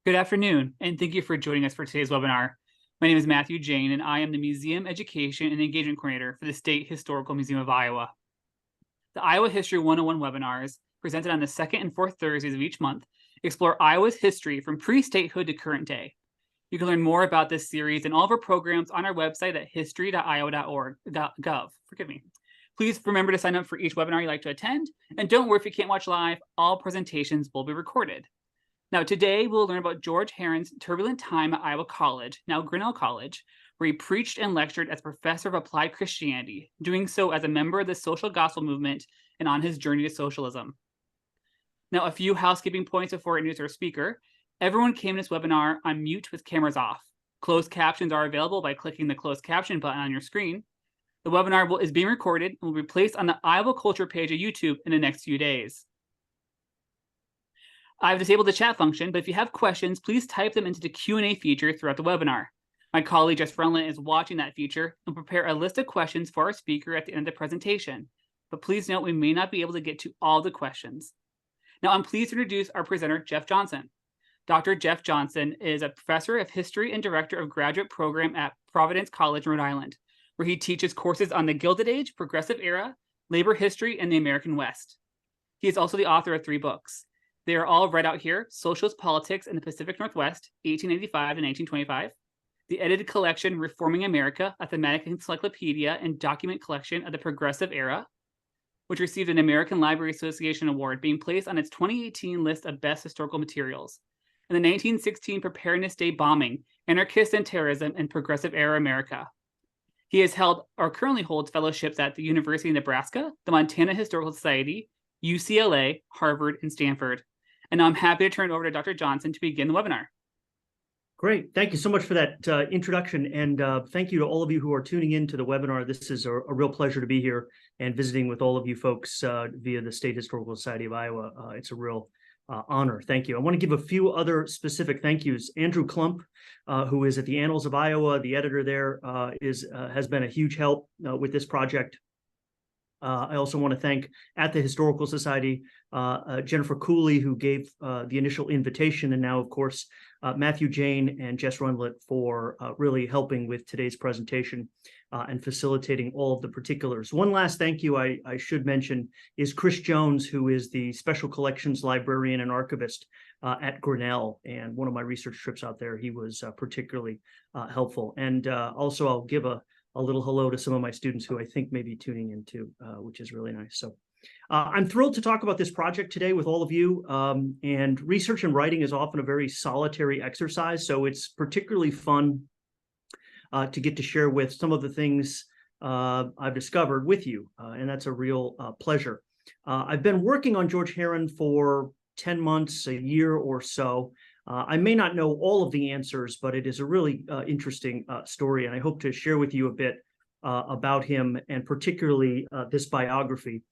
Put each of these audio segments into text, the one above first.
Good afternoon, and thank you for joining us for today's webinar. My name is Matthew Jane, and I am the Museum Education and Engagement Coordinator for the State Historical Museum of Iowa. The Iowa History 101 webinars, presented on the second and fourth Thursdays of each month, explore Iowa's history from pre-statehood to current day. You can learn more about this series and all of our programs on our website at history.iowa.gov. Please remember to sign up for each webinar you'd like to attend, and don't worry if you can't watch live, all presentations will be recorded. Now, today we'll learn about George Herron's turbulent time at Iowa College, now Grinnell College, where he preached and lectured as professor of applied Christianity, doing so as a member of the social gospel movement and on his journey to socialism. Now, a few housekeeping points before I introduce our speaker. Everyone came to this webinar on mute with cameras off. Closed captions are available by clicking the closed caption button on your screen. The webinar is being recorded and will be placed on the Iowa Culture page of YouTube in the next few days. I've disabled the chat function, but if you have questions, please type them into the Q&A feature throughout the webinar. My colleague, Jess Frenlin, is watching that feature and will prepare a list of questions for our speaker at the end of the presentation. But please note we may not be able to get to all the questions. Now, I'm pleased to introduce our presenter, Jeff Johnson. Dr. Jeff Johnson is a professor of history and director of graduate program at Providence College, Rhode Island, where he teaches courses on the Gilded Age, Progressive Era, labor history, and the American West. He is also the author of 3 books. They are all read out here: Socialist Politics in the Pacific Northwest, 1885 to 1925, the edited collection Reforming America, a thematic encyclopedia and document collection of the Progressive Era, which received an American Library Association award, being placed on its 2018 list of best historical materials, and the 1916 Preparedness Day bombing, Anarchists and Terrorism in Progressive Era America. He has held or currently holds fellowships at the University of Nebraska, the Montana Historical Society, UCLA, Harvard, and Stanford. And now I'm happy to turn it over to Dr. Johnson to begin the webinar. Great. Thank you so much for that introduction. And thank you to all of you who are tuning in to the webinar. This is a real pleasure to be here and visiting with all of you folks via the State Historical Society of Iowa. It's a real honor. Thank you. I want to give a few other specific thank yous. Andrew Klump, who is at the Annals of Iowa, the editor there, has been a huge help with this project. I also want to thank, at the Historical Society, Jennifer Cooley, who gave the initial invitation, and now, of course, Matthew Jane and Jess Rundlet for really helping with today's presentation and facilitating all of the particulars. One last thank you I should mention is Chris Jones, who is the Special Collections Librarian and Archivist at Grinnell. And one of my research trips out there, he was particularly helpful. And also, I'll give a little hello to some of my students who I think may be tuning in too, which is really nice. So I'm thrilled to talk about this project today with all of you. And research and writing is often a very solitary exercise, so it's particularly fun to get to share with some of the things I've discovered with you, and that's a real pleasure. I've been working on George Herron for 10 months, a year or so. I may not know all of the answers, but it is a really interesting story, and I hope to share with you a bit about him, and particularly this biography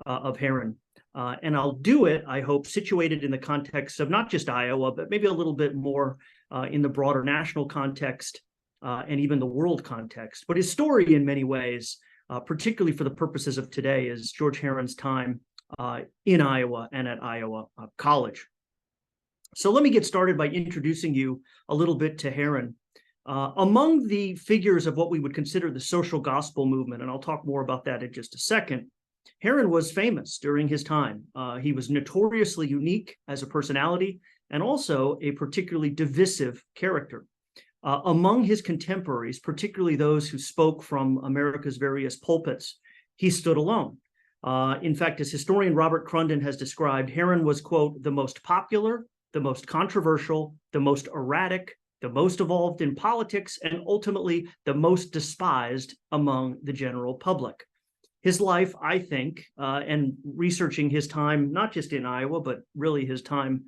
of Herron. And I'll do it, I hope, situated in the context of not just Iowa, but maybe a little bit more in the broader national context and even the world context. But his story, in many ways, particularly for the purposes of today, is George Herron's time in Iowa and at Iowa College. So let me get started by introducing you a little bit to Herron. Among the figures of what we would consider the social gospel movement, and I'll talk more about that in just a second, Herron was famous during his time. He was notoriously unique as a personality and also a particularly divisive character. Among his contemporaries, particularly those who spoke from America's various pulpits, he stood alone. In fact, as historian Robert Crunden has described, Herron was, quote, the most popular, the most controversial, the most erratic, the most evolved in politics, and ultimately the most despised among the general public. His life, I think, and researching his time, not just in Iowa, but really his time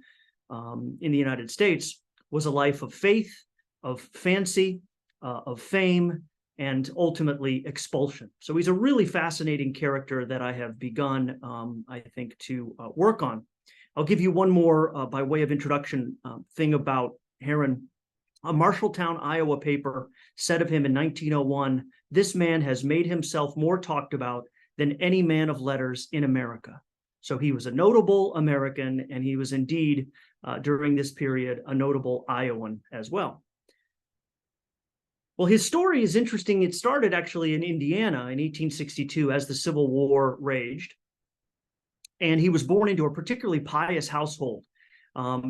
in the United States, was a life of faith, of fancy, of fame, and ultimately expulsion. So he's a really fascinating character that I have begun, I think, to work on. I'll give you one more by way of introduction thing about Herron. A Marshalltown, Iowa paper said of him in 1901, "This man has made himself more talked about than any man of letters in America." So he was a notable American, and he was indeed during this period, a notable Iowan as well. Well, his story is interesting. It started actually in Indiana in 1862 as the Civil War raged. And he was born into a particularly pious household.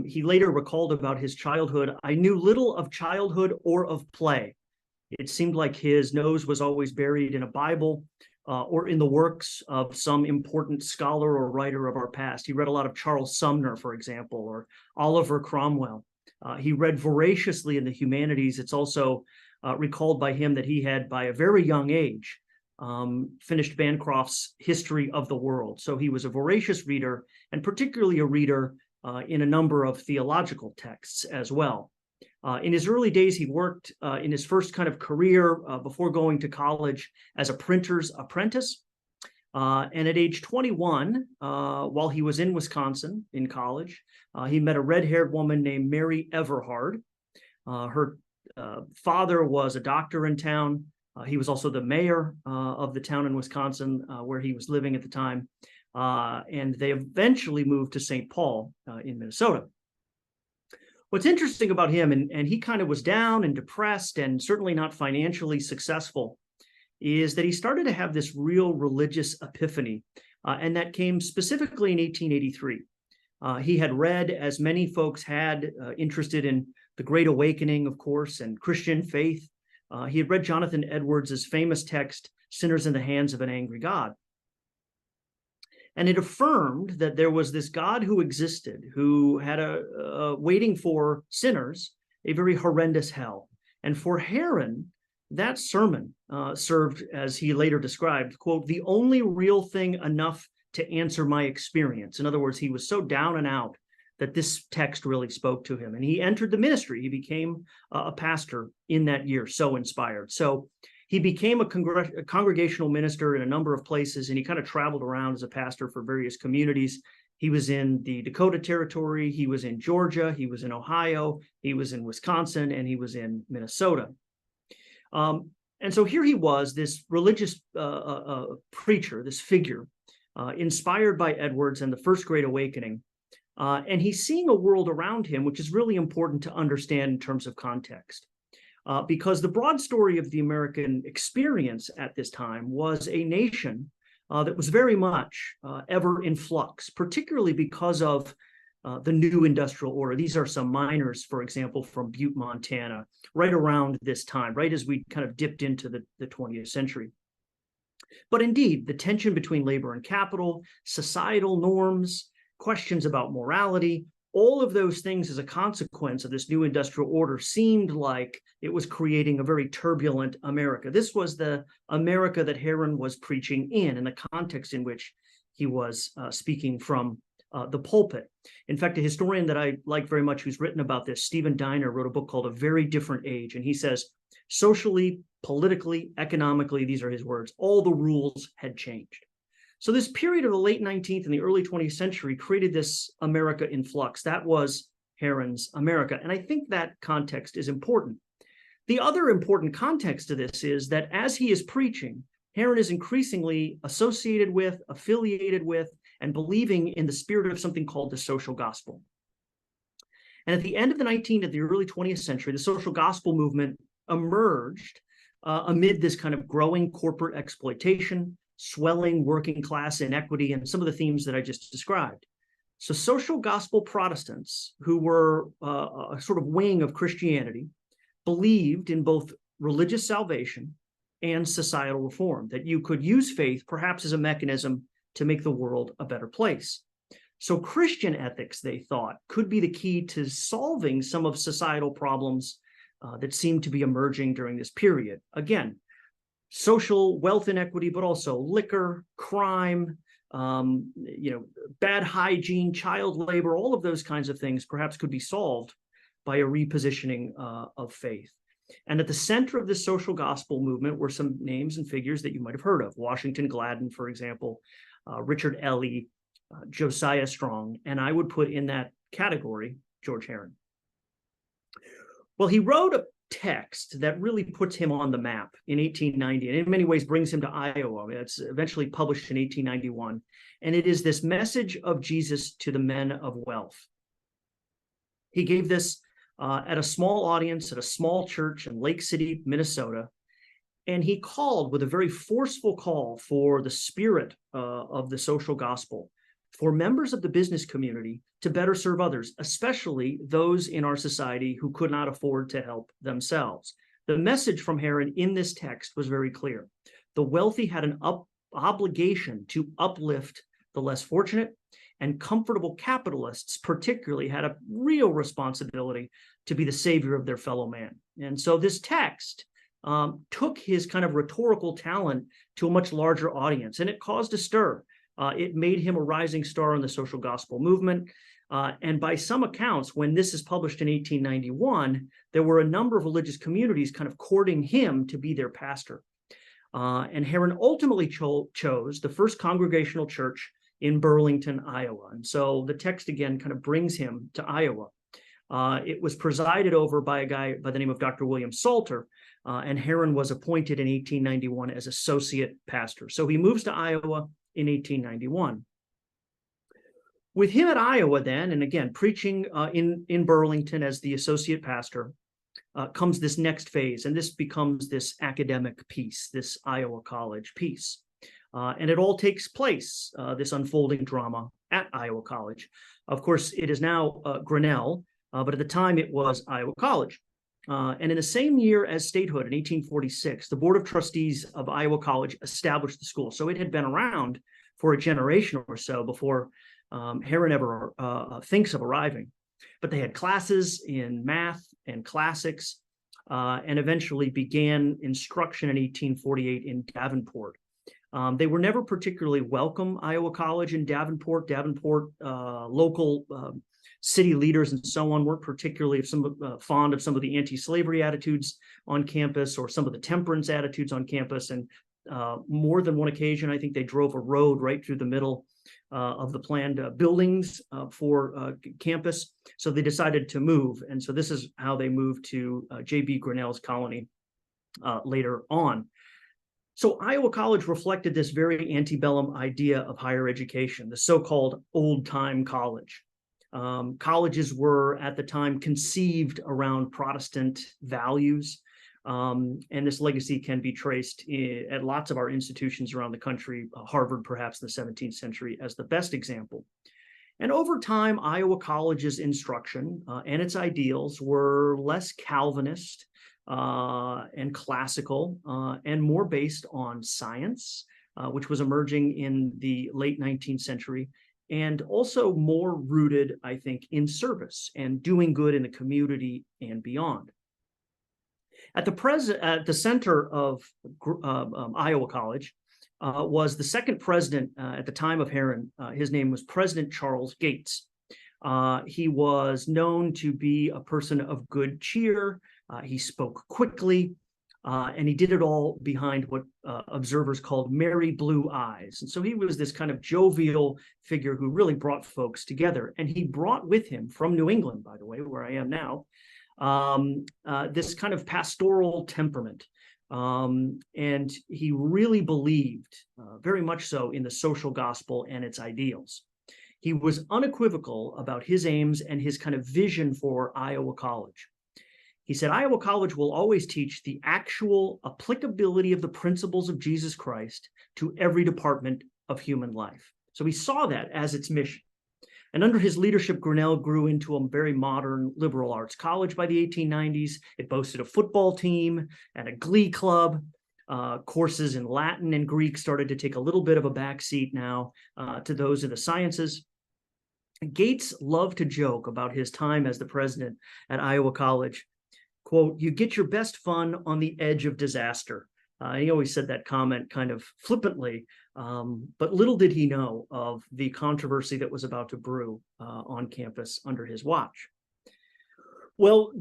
He later recalled about his childhood, "I knew little of childhood or of play. It seemed like his nose was always buried in a Bible or in the works of some important scholar or writer of our past." He read a lot of Charles Sumner, for example, or Oliver Cromwell. He read voraciously in the humanities. It's also recalled by him that he had, by a very young age, finished Bancroft's History of the World. So he was a voracious reader, and particularly a reader in a number of theological texts as well. In his early days, he worked in his first kind of career before going to college as a printer's apprentice. And at age 21, while he was in Wisconsin in college, he met a red-haired woman named Mary Everhard. Her father was a doctor in town. He was also the mayor of the town in Wisconsin where he was living at the time. And they eventually moved to St. Paul in Minnesota. What's interesting about him, and he kind of was down and depressed and certainly not financially successful, is that he started to have this real religious epiphany. And that came specifically in 1883. He had read, as many folks had, interested in the Great Awakening, of course, and Christian faith. He had read Jonathan Edwards' famous text, "Sinners in the Hands of an Angry God." And it affirmed that there was this God who existed, who had waiting for sinners a very horrendous hell. And for Herron, that sermon served, as he later described, quote, "the only real thing enough to answer my experience." In other words, he was so down and out that this text really spoke to him. And he entered the ministry. He became a pastor in that year, so inspired. So he became a congregational minister in a number of places, and he kind of traveled around as a pastor for various communities. He was in the Dakota Territory, he was in Georgia, he was in Ohio, he was in Wisconsin, and he was in Minnesota. And so here he was, this religious preacher, this figure, inspired by Edwards and the First Great Awakening. And he's seeing a world around him, which is really important to understand in terms of context. Because the broad story of the American experience at this time was a nation that was very much ever in flux, particularly because of the new industrial order. These are some miners, for example, from Butte, Montana, right around this time, right as we kind of dipped into the 20th century. But indeed, the tension between labor and capital, societal norms, questions about morality, all of those things as a consequence of this new industrial order seemed like it was creating a very turbulent America. This was the America that Herron was preaching in the context in which he was speaking from the pulpit. In fact, a historian that I like very much who's written about this, Stephen Diner, wrote a book called A Very Different Age. And he says, socially, politically, economically, these are his words, all the rules had changed. So this period of the late 19th and the early 20th century created this America in flux. That was Herron's America. And I think that context is important. The other important context to this is that as he is preaching, Herron is increasingly associated with, affiliated with, and believing in the spirit of something called the social gospel. And at the end of the 19th and the early 20th century, the social gospel movement emerged amid this kind of growing corporate exploitation, swelling working class inequity, and some of the themes that I just described. So social gospel Protestants, who were a sort of wing of Christianity, believed in both religious salvation and societal reform, that you could use faith perhaps as a mechanism to make the world a better place. So Christian ethics, they thought, could be the key to solving some of societal problems that seemed to be emerging during this period. Again, social wealth inequity, but also liquor, crime, bad hygiene, child labor, all of those kinds of things perhaps could be solved by a repositioning of faith. And at the center of this social gospel movement were some names and figures that you might have heard of. Washington Gladden, for example, Richard Ely, Josiah Strong, and I would put in that category George Herron. Well, he wrote a text that really puts him on the map in 1890, and in many ways brings him to Iowa. It's eventually published in 1891, and it is this message of Jesus to the men of wealth. He gave this at a small audience at a small church in Lake City, Minnesota. And he called with a very forceful call for the spirit of the social gospel, for members of the business community to better serve others, especially those in our society who could not afford to help themselves. The message from Herron in this text was very clear. The wealthy had an obligation to uplift the less fortunate, and comfortable capitalists particularly had a real responsibility to be the savior of their fellow man. And so this text took his kind of rhetorical talent to a much larger audience, and it caused a stir. It made him a rising star in the social gospel movement. And by some accounts, when this is published in 1891, there were a number of religious communities kind of courting him to be their pastor. And Herron ultimately chose the First Congregational Church in Burlington, Iowa. And so the text again kind of brings him to Iowa. It was presided over by a guy by the name of Dr. William Salter, and Herron was appointed in 1891 as associate pastor. So he moves to Iowa in 1891. With him at Iowa then, and again, preaching in Burlington as the associate pastor, comes this next phase, and this becomes this academic piece, this Iowa College piece. And it all takes place, this unfolding drama, at Iowa College. Of course, it is now Grinnell, but at the time it was Iowa College. And in the same year as statehood, in 1846, the Board of Trustees of Iowa College established the school. So it had been around for a generation or so before Herron ever thinks of arriving. But they had classes in math and classics, and eventually began instruction in 1848 in Davenport. They were never particularly welcome, Iowa College in Davenport. Local city leaders and so on weren't particularly fond of some of the anti-slavery attitudes on campus or some of the temperance attitudes on campus. And more than one occasion, I think they drove a road right through the middle of the planned buildings for campus. So they decided to move. And so this is how they moved to J.B. Grinnell's colony later on. So Iowa College reflected this very antebellum idea of higher education, the so-called old-time college. Colleges were at the time conceived around Protestant values, and this legacy can be traced at lots of our institutions around the country, Harvard perhaps in the 17th century as the best example. And over time, Iowa College's instruction and its ideals were less Calvinist and classical, and more based on science, which was emerging in the late 19th century, and also more rooted, I think, in service and doing good in the community and beyond. At the center of Iowa College was the second president at the time of Herron. His name was President Charles Gates. He was known to be a person of good cheer. He spoke quickly, and he did it all behind what observers called merry blue eyes. And so he was this kind of jovial figure who really brought folks together. And he brought with him from New England, by the way, where I am now, this kind of pastoral temperament. And he really believed very much so in the social gospel and its ideals. He was unequivocal about his aims and his kind of vision for Iowa College. He said, Iowa College will always teach the actual applicability of the principles of Jesus Christ to every department of human life. So he saw that as its mission. And under his leadership, Grinnell grew into a very modern liberal arts college by the 1890s. It boasted a football team and a glee club. Courses in Latin and Greek started to take a little bit of a backseat now to those in the sciences. Gates loved to joke about his time as the president at Iowa College. Quote, you get your best fun on the edge of disaster. He always said that comment kind of flippantly, but little did he know of the controversy that was about to brew on campus under his watch. Well,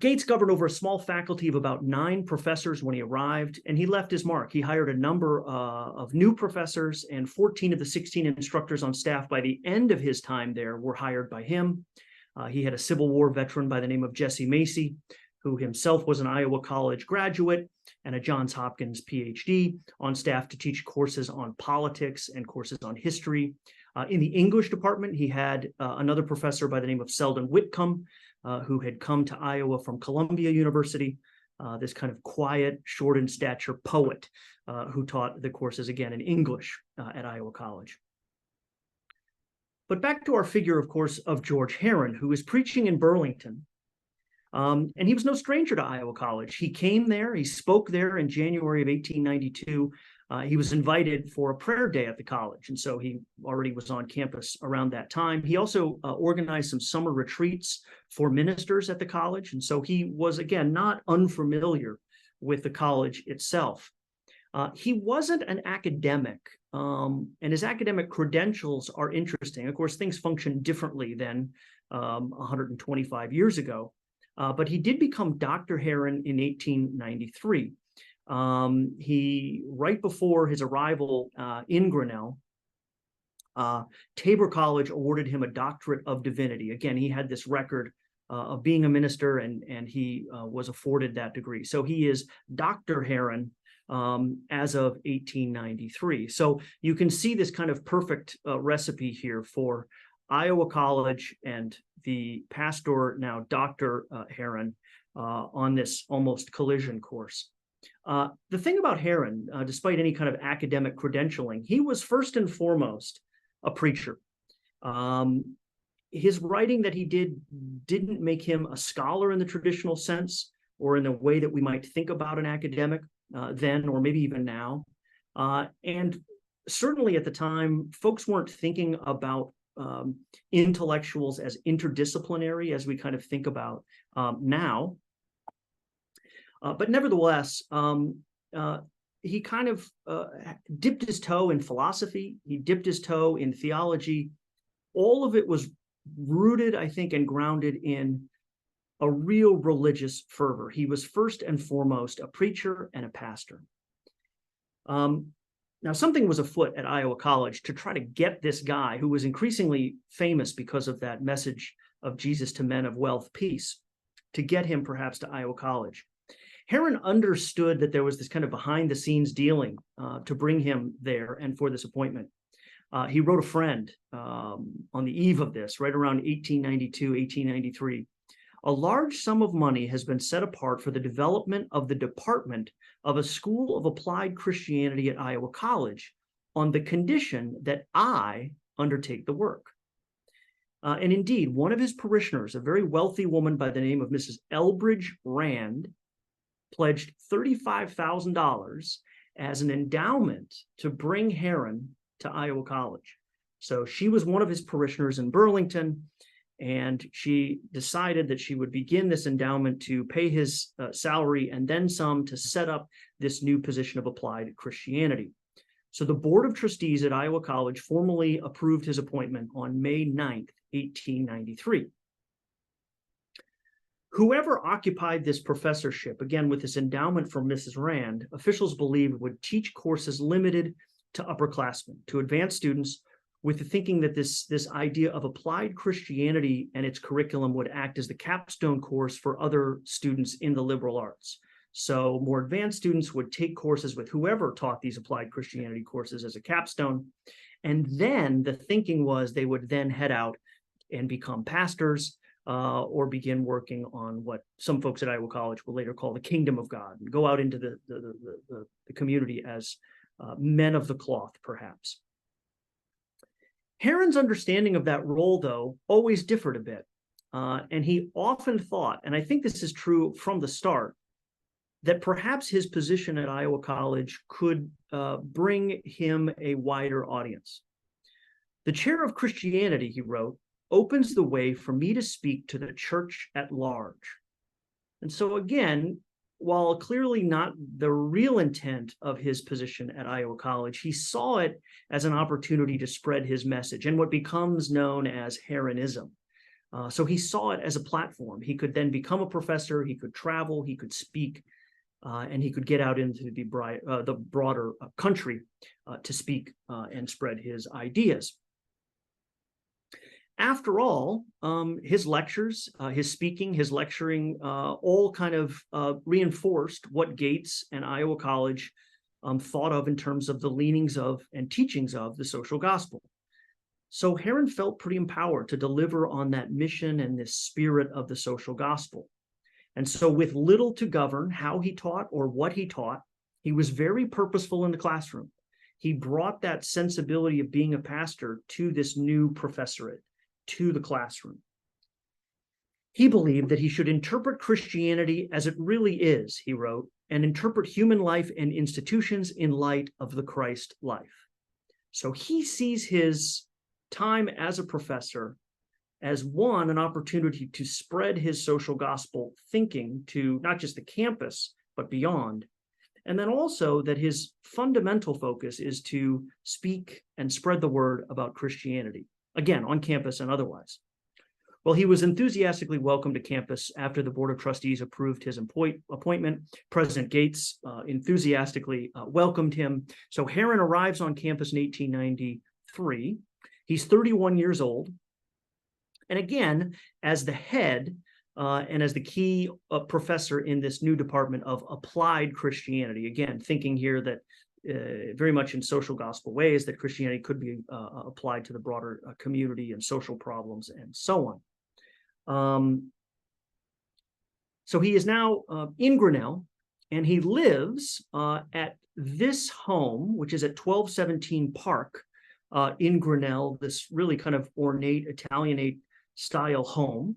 Gates governed over a small faculty of about 9 professors when he arrived, and he left his mark. He hired a number of new professors, and 14 of the 16 instructors on staff by the end of his time there were hired by him. He had a Civil War veteran by the name of Jesse Macy, who himself was an Iowa College graduate and a Johns Hopkins PhD on staff to teach courses on politics and courses on history. In the English department, he had another professor by the name of Selden Whitcomb, who had come to Iowa from Columbia University, this kind of quiet, short in stature poet who taught the courses again in English at Iowa College. But back to our figure, of course, of George Herron, who was preaching in Burlington. And he was no stranger to Iowa College. He came there, he spoke there in January of 1892. He was invited for a prayer day at the college, and so he already was on campus around that time. He also organized some summer retreats for ministers at the college, and so he was, again, not unfamiliar with the college itself. He wasn't an academic, and his academic credentials are interesting. Of course, things function differently than 125 years ago, but he did become Dr. Herron in 1893. He, right before his arrival in Grinnell, Tabor College awarded him a doctorate of divinity. Again, he had this record of being a minister, and he was afforded that degree. So he is Dr. Herron as of 1893. So you can see this kind of perfect recipe here for Iowa College and the pastor, now Dr. Herron, on this almost collision course. The thing about Herron, despite any kind of academic credentialing, he was first and foremost a preacher. His writing that he didn't make him a scholar in the traditional sense, or in the way that we might think about an academic then, or maybe even now. And certainly at the time, folks weren't thinking about intellectuals as interdisciplinary as we kind of think about now. But nevertheless, he kind of dipped his toe in philosophy. He dipped his toe in theology. All of it was rooted, I think, and grounded in a real religious fervor. He was first and foremost a preacher and a pastor. Now, something was afoot at Iowa College to try to get this guy, who was increasingly famous because of that message of Jesus to men of wealth, peace, to get him perhaps to Iowa College. Herron understood that there was this kind of behind-the-scenes dealing to bring him there and for this appointment. He wrote a friend on the eve of this, right around 1892, 1893. A large sum of money has been set apart for the development of the department of a school of applied Christianity at Iowa College on the condition that I undertake the work. And indeed, one of his parishioners, a very wealthy woman by the name of Mrs. Elbridge Rand, pledged $35,000 as an endowment to bring Herron to Iowa College. So she was one of his parishioners in Burlington, and she decided that she would begin this endowment to pay his salary and then some to set up this new position of applied Christianity. So the Board of Trustees at Iowa College formally approved his appointment on May 9th, 1893. Whoever occupied this professorship, again with this endowment from Mrs. Rand, officials believed would teach courses limited to upperclassmen, to advanced students, with the thinking that this idea of applied Christianity and its curriculum would act as the capstone course for other students in the liberal arts. So more advanced students would take courses with whoever taught these applied Christianity courses as a capstone. And then the thinking was they would then head out and become pastors or begin working on what some folks at Iowa College will later call the kingdom of God, and go out into the community as men of the cloth, perhaps. Herron's understanding of that role, though, always differed a bit. And he often thought, and I think this is true from the start, that perhaps his position at Iowa College could bring him a wider audience. The chair of Christianity, he wrote, opens the way for me to speak to the church at large. And so again, while clearly not the real intent of his position at Iowa College, he saw it as an opportunity to spread his message and what becomes known as Herronism. So he saw it as a platform. He could then become a professor, he could travel, he could speak, and he could get out into the broader country to speak and spread his ideas. After all, his lectures, his speaking, his lecturing, all kind of reinforced what Gates and Iowa College thought of in terms of the leanings of and teachings of the social gospel. So Herron felt pretty empowered to deliver on that mission and this spirit of the social gospel. And so with little to govern how he taught or what he taught, he was very purposeful in the classroom. He brought that sensibility of being a pastor to this new professorate, to the classroom. He believed that he should interpret Christianity as it really is, he wrote, and interpret human life and institutions in light of the Christ life. So he sees his time as a professor as one, an opportunity to spread his social gospel thinking to not just the campus, but beyond. And then also that his fundamental focus is to speak and spread the word about Christianity, again, on campus and otherwise. Well, he was enthusiastically welcomed to campus after the Board of Trustees approved his appointment. President Gates enthusiastically welcomed him. So Herron arrives on campus in 1893. He's 31 years old. And again, as the head and as the key professor in this new department of applied Christianity, again, thinking here that very much in social gospel ways that Christianity could be applied to the broader community and social problems and so on. So he is now in Grinnell, and he lives at this home, which is at 1217 Park in Grinnell, this really kind of ornate Italianate style home,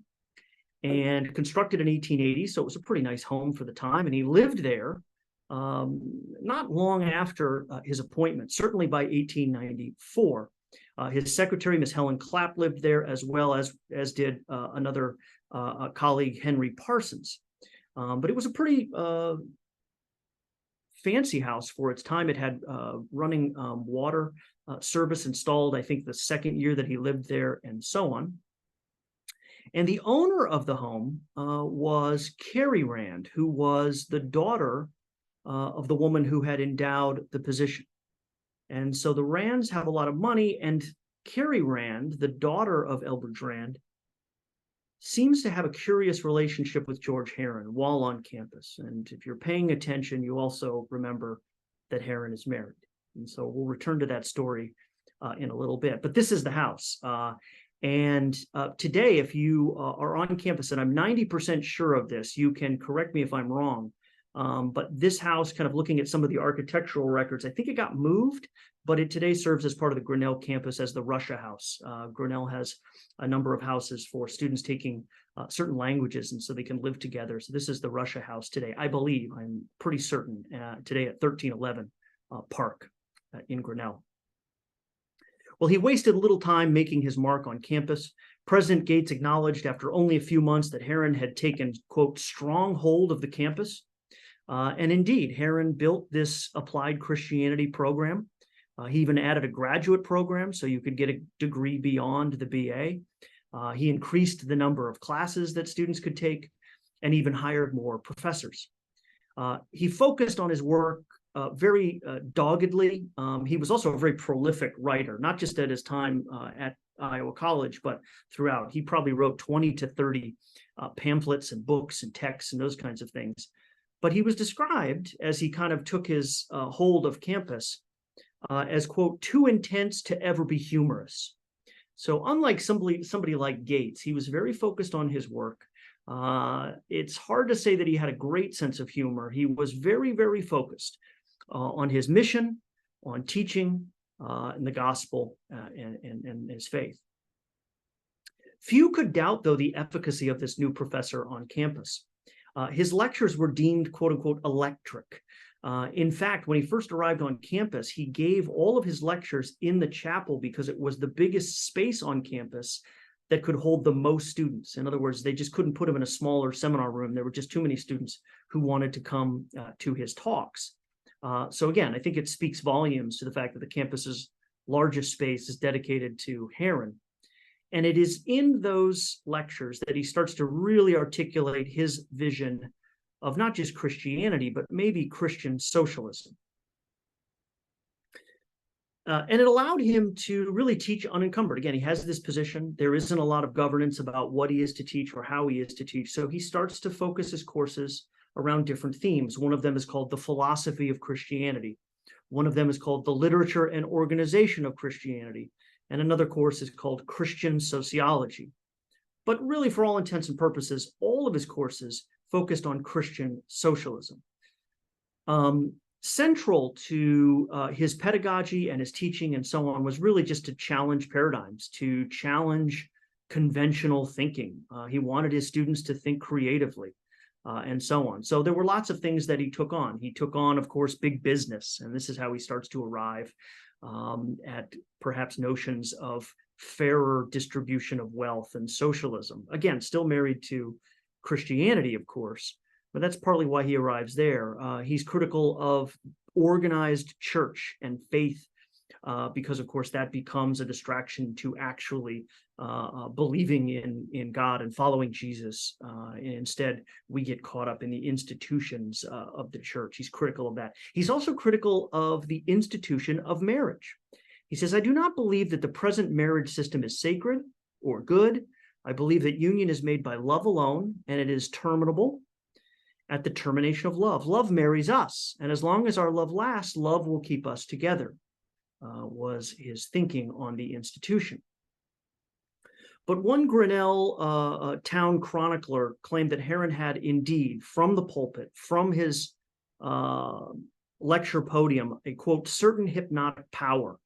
and constructed in 1880. So it was a pretty nice home for the time. And he lived there not long after his appointment, certainly by 1894. His secretary, Miss Helen Clapp, lived there, as well as did another colleague, Henry Parsons. But it was a pretty fancy house for its time. It had running water service installed, I think, the second year that he lived there, and so on. And the owner of the home was Carrie Rand, who was the daughter of the woman who had endowed the position. And so the Rands have a lot of money, and Carrie Rand, the daughter of Elbridge Rand, seems to have a curious relationship with George Herron while on campus. And if you're paying attention, you also remember that Herron is married. And so we'll return to that story in a little bit. But this is the house. And today, if you are on campus, and I'm 90% sure of this, you can correct me if I'm wrong, but this house, kind of looking at some of the architectural records, I think it got moved, but it today serves as part of the Grinnell campus as the Russia House. Grinnell has a number of houses for students taking certain languages, and so they can live together. So this is the Russia House today, I believe, I'm pretty certain, today at 1311 Park in Grinnell. Well, he wasted little time making his mark on campus. President Gates acknowledged after only a few months that Herron had taken, quote, strong hold of the campus. And indeed, Herron built this applied Christianity program. He even added a graduate program so you could get a degree beyond the BA. He increased the number of classes that students could take and even hired more professors. He focused on his work very doggedly. He was also a very prolific writer, not just at his time at Iowa College, but throughout. He probably wrote 20 to 30 pamphlets and books and texts and those kinds of things. But he was described, as he kind of took his hold of campus, as, quote, too intense to ever be humorous. So unlike somebody like Gates, he was very focused on his work. It's hard to say that he had a great sense of humor. He was very, very focused on his mission, on teaching, and the gospel, and his faith. Few could doubt, though, the efficacy of this new professor on campus. His lectures were deemed, quote unquote, electric. In fact, when he first arrived on campus, he gave all of his lectures in the chapel because it was the biggest space on campus that could hold the most students. In other words, they just couldn't put him in a smaller seminar room. There were just too many students who wanted to come to his talks. So again, I think it speaks volumes to the fact that the campus's largest space is dedicated to Herron. And it is in those lectures that he starts to really articulate his vision of not just Christianity, but maybe Christian socialism. And it allowed him to really teach unencumbered. Again, he has this position. There isn't a lot of governance about what he is to teach or how he is to teach. So he starts to focus his courses around different themes. One of them is called the philosophy of Christianity. One of them is called the literature and organization of Christianity. and another course is called Christian Sociology. But really, for all intents and purposes, all of his courses focused on Christian socialism. Central to his pedagogy and his teaching and so on was really just to challenge paradigms, to challenge conventional thinking. He wanted his students to think creatively and so on. So there were lots of things that he took on. He took on, of course, big business, and this is how he starts to arrive at perhaps notions of fairer distribution of wealth and socialism. Again, still married to Christianity, of course, but that's partly why he arrives there. He's critical of organized church and faith because, of course, that becomes a distraction to actually believing in God and following Jesus. Instead, we get caught up in the institutions of the church. He's critical of that. He's also critical of the institution of marriage. He says, I do not believe that the present marriage system is sacred or good. I believe that union is made by love alone, and it is terminable at the termination of love. Love marries us, and as long as our love lasts, love will keep us together, was his thinking on the institution. But one Grinnell town chronicler claimed that Herron had indeed, from the pulpit, from his lecture podium, a, quote, certain hypnotic power,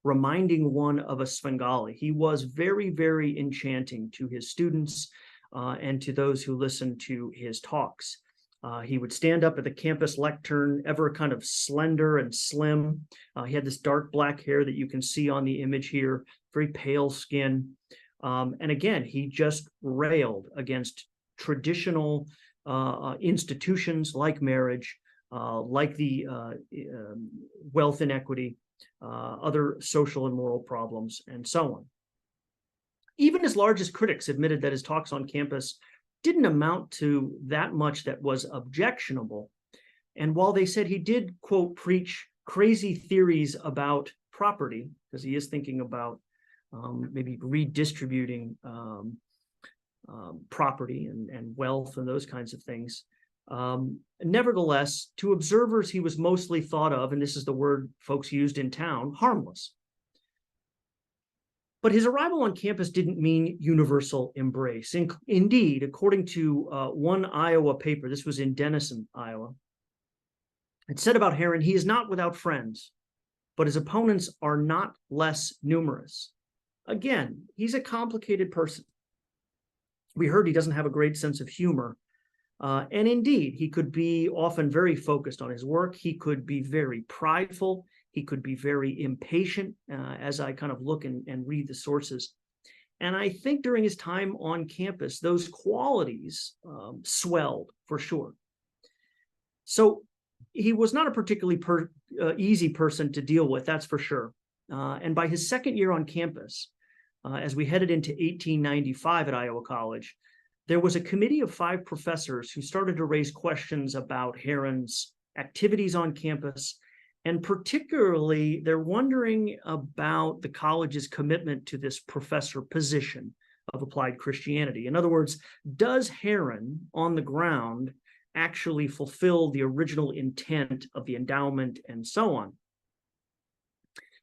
reminding one of a Svengali. He was very, very enchanting to his students and to those who listened to his talks. He would stand up at the campus lectern, ever kind of slender and slim. He had this dark black hair that you can see on the image here, very pale skin. And again, he just railed against traditional institutions like marriage, like the wealth inequity, other social and moral problems, and so on. Even his largest critics admitted that his talks on campus didn't amount to that much that was objectionable. And while they said he did, quote, preach crazy theories about property, because he is thinking about maybe redistributing property and wealth and those kinds of things, nevertheless, to observers, he was mostly thought of, and this is the word folks used in town, harmless. But his arrival on campus didn't mean universal embrace. Indeed, according to one Iowa paper, this was in Denison, Iowa, it said about Herron, he is not without friends, but his opponents are not less numerous. Again, he's a complicated person. We heard he doesn't have a great sense of humor. And indeed, he could be often very focused on his work. He could be very prideful. He could be very impatient as I kind of look and read the sources. And I think during his time on campus, those qualities swelled for sure. So he was not a particularly easy person to deal with, that's for sure. And by his second year on campus, as we headed into 1895 at Iowa College, there was a committee of 5 professors who started to raise questions about Herron's activities on campus. And particularly, they're wondering about the college's commitment to this professor position of applied Christianity. In other words, does Herron on the ground actually fulfill the original intent of the endowment and so on?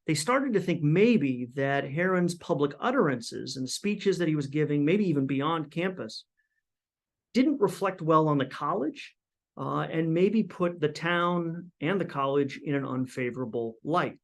They started to think maybe that Herron's public utterances and speeches that he was giving, maybe even beyond campus, didn't reflect well on the college and maybe put the town and the college in an unfavorable light.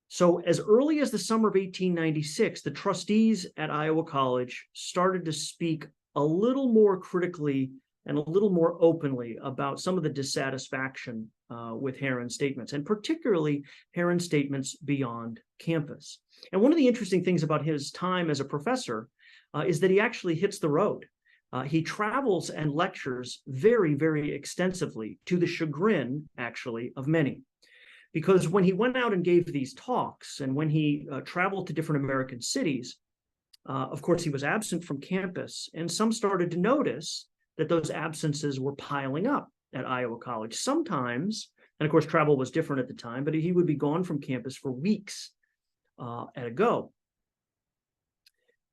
So as early as the summer of 1896, the trustees at Iowa College started to speak a little more critically and a little more openly about some of the dissatisfaction with Herron's statements, and particularly Herron's statements beyond campus. And one of the interesting things about his time as a professor is that he actually hits the road. He travels and lectures very, very extensively, to the chagrin, actually, of many. Because when he went out and gave these talks, and when he traveled to different American cities, of course, he was absent from campus, and some started to notice that those absences were piling up at Iowa College. Sometimes, and of course, travel was different at the time, but he would be gone from campus for weeks at a go.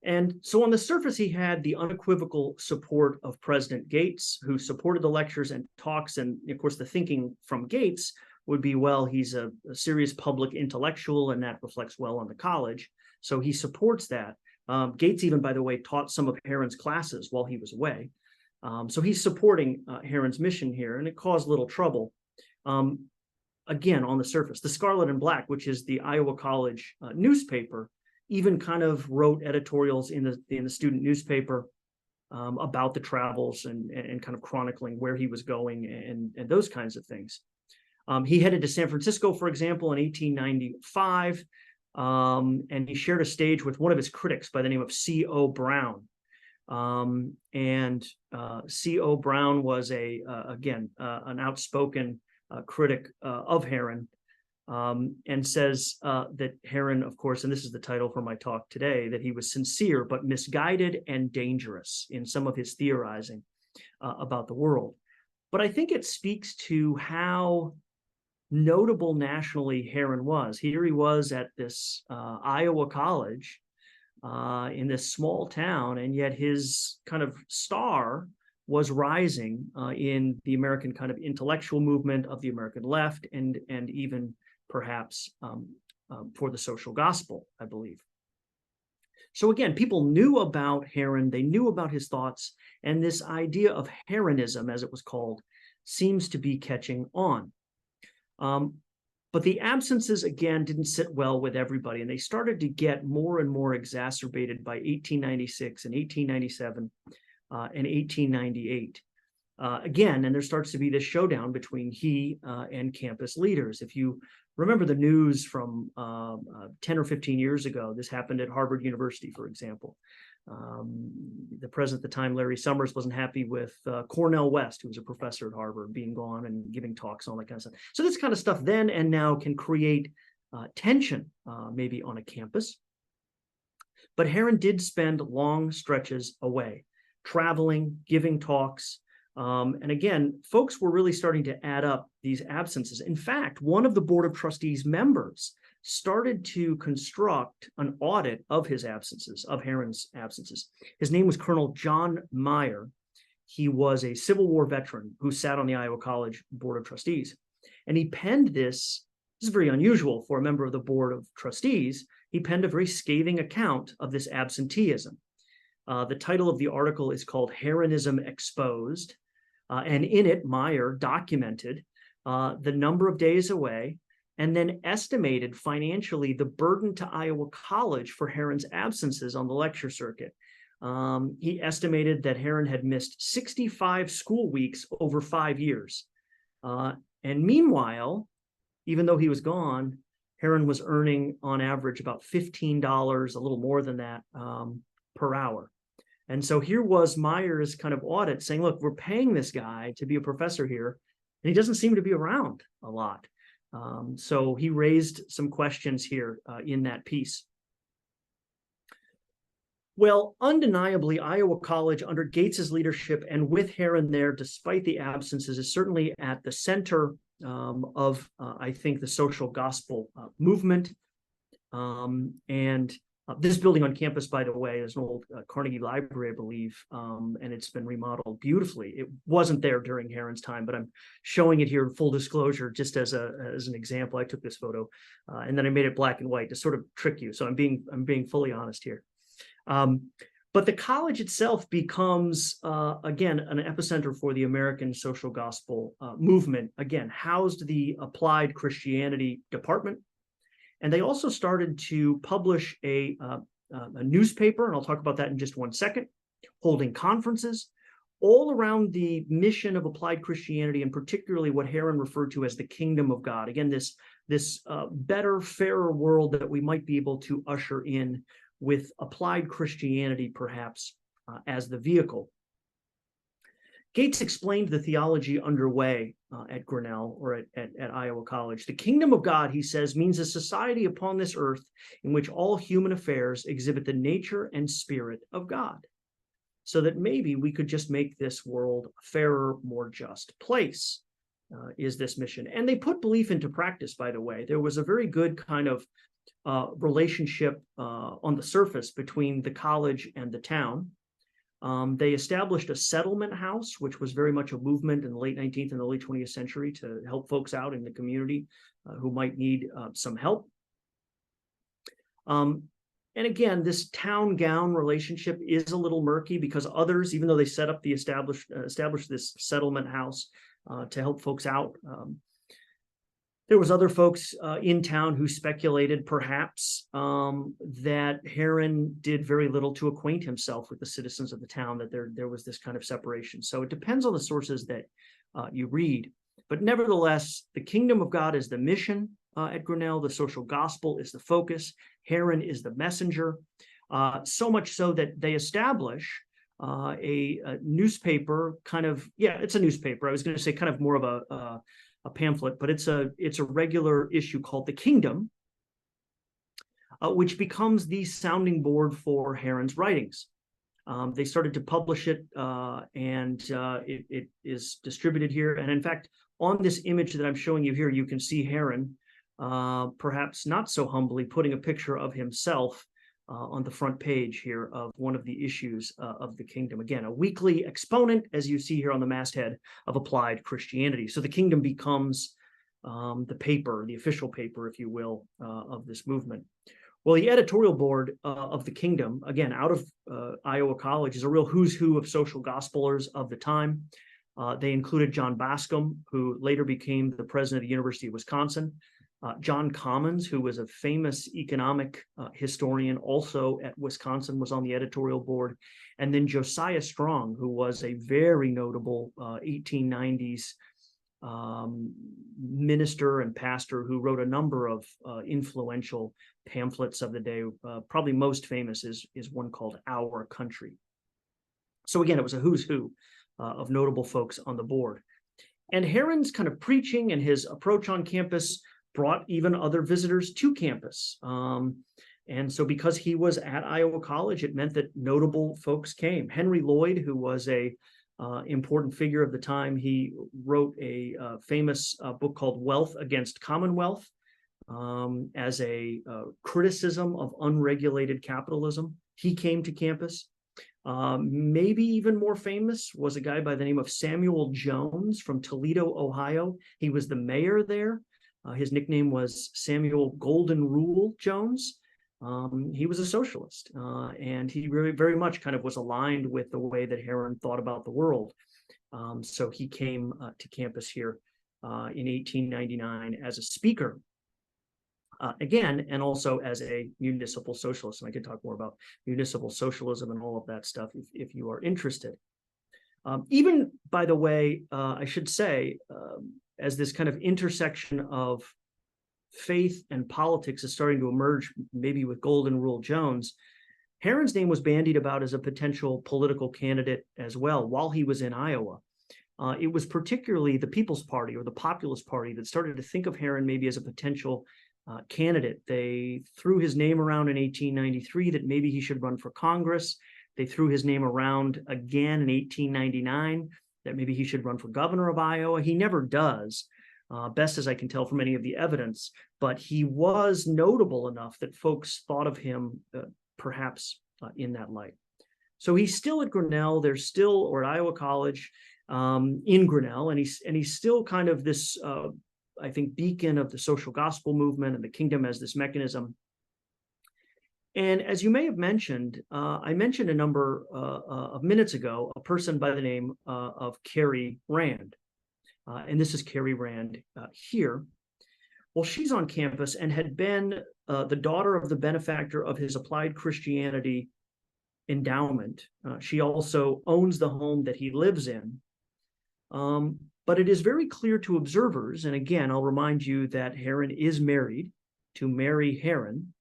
And so on the surface, he had the unequivocal support of President Gates, who supported the lectures and talks. And of course, the thinking from Gates would be, well, he's a serious public intellectual, and that reflects well on the college. So he supports that. Gates even, by the way, taught some of Herron's classes while he was away. So he's supporting Herron's mission here, and it caused little trouble. Again, on the surface, the Scarlet and Black, which is the Iowa College newspaper, even kind of wrote editorials in the student newspaper about the travels and kind of chronicling where he was going and those kinds of things. He headed to San Francisco, for example, in 1895, and he shared a stage with one of his critics by the name of C.O. Brown. C.O. Brown was again an outspoken critic of Herron, and says that Herron, of course, and this is the title for my talk today, that he was sincere but misguided and dangerous in some of his theorizing about the world. But I think it speaks to how notable nationally Herron was. Here he was at this Iowa college in this small town, and yet his kind of star was rising in the American kind of intellectual movement of the American left, and even perhaps for the social gospel, I believe. So again, people knew about Herron, they knew about his thoughts, and this idea of Herronism, as it was called, seems to be catching on. But the absences, again, didn't sit well with everybody, and they started to get more and more exacerbated by 1896 and 1897 and 1898. Again, and there starts to be this showdown between he and campus leaders. If you remember the news from 10 or 15 years ago, this happened at Harvard University, for example. The president at the time, Larry Summers, wasn't happy with Cornell West, who was a professor at Harvard, being gone and giving talks and all that kind of stuff. So this kind of stuff then and now can create tension maybe on a campus. But Herron did spend long stretches away, traveling, giving talks. And again, folks were really starting to add up these absences. In fact, one of the Board of Trustees members started to construct an audit of his absences, of Herron's absences. His name was Colonel John Meyer. He was a Civil War veteran who sat on the Iowa College Board of Trustees. And he penned this is very unusual for a member of the Board of Trustees. He penned a very scathing account of this absenteeism. The title of the article is called Herronism Exposed. And in it, Meyer documented the number of days away and then estimated financially the burden to Iowa College for Herron's absences on the lecture circuit. He estimated that Herron had missed 65 school weeks over 5 years. And meanwhile, even though he was gone, Herron was earning on average about $15, a little more than that, per hour. And so here was Meyer's kind of audit saying, look, we're paying this guy to be a professor here, and he doesn't seem to be around a lot. So he raised some questions here in that piece. Well, undeniably, Iowa College, under Gates's leadership and with Herron there, despite the absences, is certainly at the center of, I think, the social gospel movement. This building on campus, by the way, is an old Carnegie Library, I believe, and it's been remodeled beautifully. It wasn't there during Herron's time, but I'm showing it here in full disclosure, just as an example. I took this photo, and then I made it black and white to sort of trick you. So I'm being fully honest here. But the college itself becomes, again, an epicenter for the American social gospel movement. Again, housed the Applied Christianity Department. And they also started to publish a newspaper, and I'll talk about that in just one second, holding conferences all around the mission of applied Christianity, and particularly what Herron referred to as the kingdom of God. Again, this better, fairer world that we might be able to usher in with applied Christianity, perhaps, as the vehicle. Gates explained the theology underway at Grinnell or at Iowa College. The kingdom of God, he says, means a society upon this earth in which all human affairs exhibit the nature and spirit of God, so that maybe we could just make this world a fairer, more just place, is this mission. And they put belief into practice, by the way. There was a very good kind of relationship on the surface between the college and the town. They established a settlement house, which was very much a movement in the late 19th and early 20th century to help folks out in the community who might need some help. And again, this town-gown relationship is a little murky because others, even though they set up the established this settlement house to help folks out, there was other folks in town who speculated perhaps that Herron did very little to acquaint himself with the citizens of the town, that there was this kind of separation. So it depends on the sources that you read. But nevertheless, the kingdom of God is the mission at Grinnell. The social gospel is the focus. Herron is the messenger. So much so that they establish a newspaper it's a newspaper. I was going to say kind of more of a pamphlet, but it's a regular issue called The Kingdom, which becomes the sounding board for Herron's writings. They started to publish it, and it is distributed here. And in fact, on this image that I'm showing you here, you can see Herron, perhaps not so humbly, putting a picture of himself on the front page here of one of the issues of The Kingdom. Again, a weekly exponent, as you see here on the masthead, of applied Christianity. So The Kingdom becomes the paper, the official paper, if you will, of this movement. Well, the editorial board of The Kingdom, again, out of Iowa College, is a real who's who of social gospelers of the time. They included John Bascom, who later became the president of the University of Wisconsin, John Commons, who was a famous economic historian, also at Wisconsin, was on the editorial board, and then Josiah Strong, who was a very notable 1890s minister and pastor who wrote a number of influential pamphlets of the day. Probably most famous is one called Our Country. So again, it was a who's who of notable folks on the board. And Herron's kind of preaching and his approach on campus brought even other visitors to campus. And so because he was at Iowa College, it meant that notable folks came. Henry Lloyd, who was a important figure of the time, he wrote a famous book called Wealth Against Commonwealth as a criticism of unregulated capitalism. He came to campus. Maybe even more famous was a guy by the name of Samuel Jones from Toledo, Ohio. He was the mayor there. His nickname was Samuel Golden Rule Jones. He was a socialist, and he really very much kind of was aligned with the way that Herron thought about the world. So he came to campus here in 1899 as a speaker, again, and also as a municipal socialist. And I could talk more about municipal socialism and all of that stuff if you are interested. Even, by the way, I should say, as this kind of intersection of faith and politics is starting to emerge, maybe with Golden Rule Jones, Herron's name was bandied about as a potential political candidate as well while he was in Iowa. It was particularly the People's Party or the Populist Party that started to think of Herron maybe as a potential candidate. They threw his name around in 1893 that maybe he should run for Congress. They threw his name around again in 1899 that maybe he should run for governor of Iowa. He never does, best as I can tell from any of the evidence, but he was notable enough that folks thought of him perhaps in that light. So he's still at Grinnell. There's still, or at Iowa College in Grinnell, and he's still kind of this, I think, beacon of the social gospel movement and the kingdom as this mechanism. And as you may have mentioned, I mentioned a number of minutes ago, a person by the name of Carrie Rand. And this is Carrie Rand here. Well, she's on campus and had been the daughter of the benefactor of his Applied Christianity endowment. She also owns the home that he lives in. But it is very clear to observers, and again, I'll remind you that Herron is married to Mary Herron.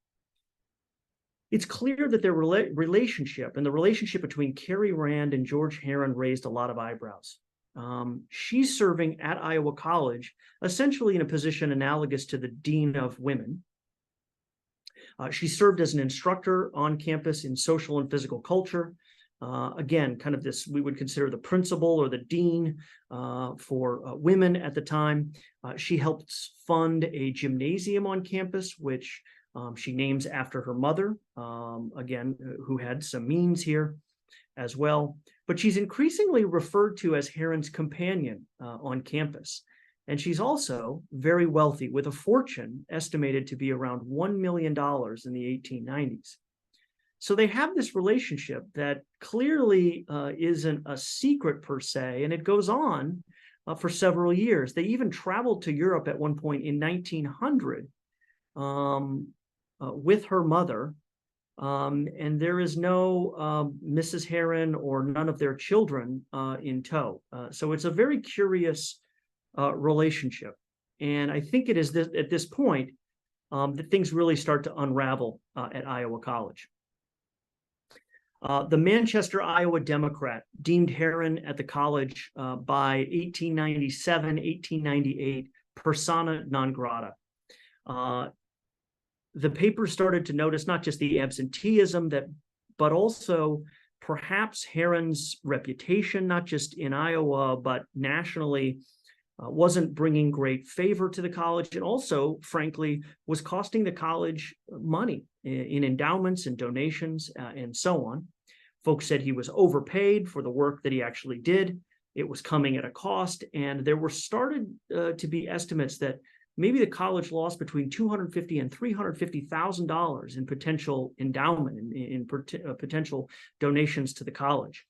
It's clear that their relationship and the relationship between Carrie Rand and George Herron raised a lot of eyebrows. She's serving at Iowa College, essentially in a position analogous to the Dean of Women. She served as an instructor on campus in social and physical culture. Again, kind of this, we would consider the principal or the dean for women at the time. She helped fund a gymnasium on campus, which she names after her mother, again, who had some means here as well. But she's increasingly referred to as Herron's companion on campus. And she's also very wealthy, with a fortune estimated to be around $1 million in the 1890s. So they have this relationship that clearly isn't a secret per se, and it goes on for several years. They even traveled to Europe at one point in 1900 with her mother, and there is no Mrs. Herron or none of their children in tow. So it's a very curious relationship. And I think it is at this point that things really start to unravel at Iowa College. The Manchester, Iowa Democrat deemed Herron at the college by 1897, 1898, persona non grata. The paper started to notice not just the absenteeism, but also perhaps Herron's reputation, not just in Iowa, but nationally, wasn't bringing great favor to the college, and also, frankly, was costing the college money in endowments and donations and so on. Folks said he was overpaid for the work that he actually did. It was coming at a cost, and there were started to be estimates that maybe the college lost between $250,000 and $350,000 in potential endowment, in potential donations to the college.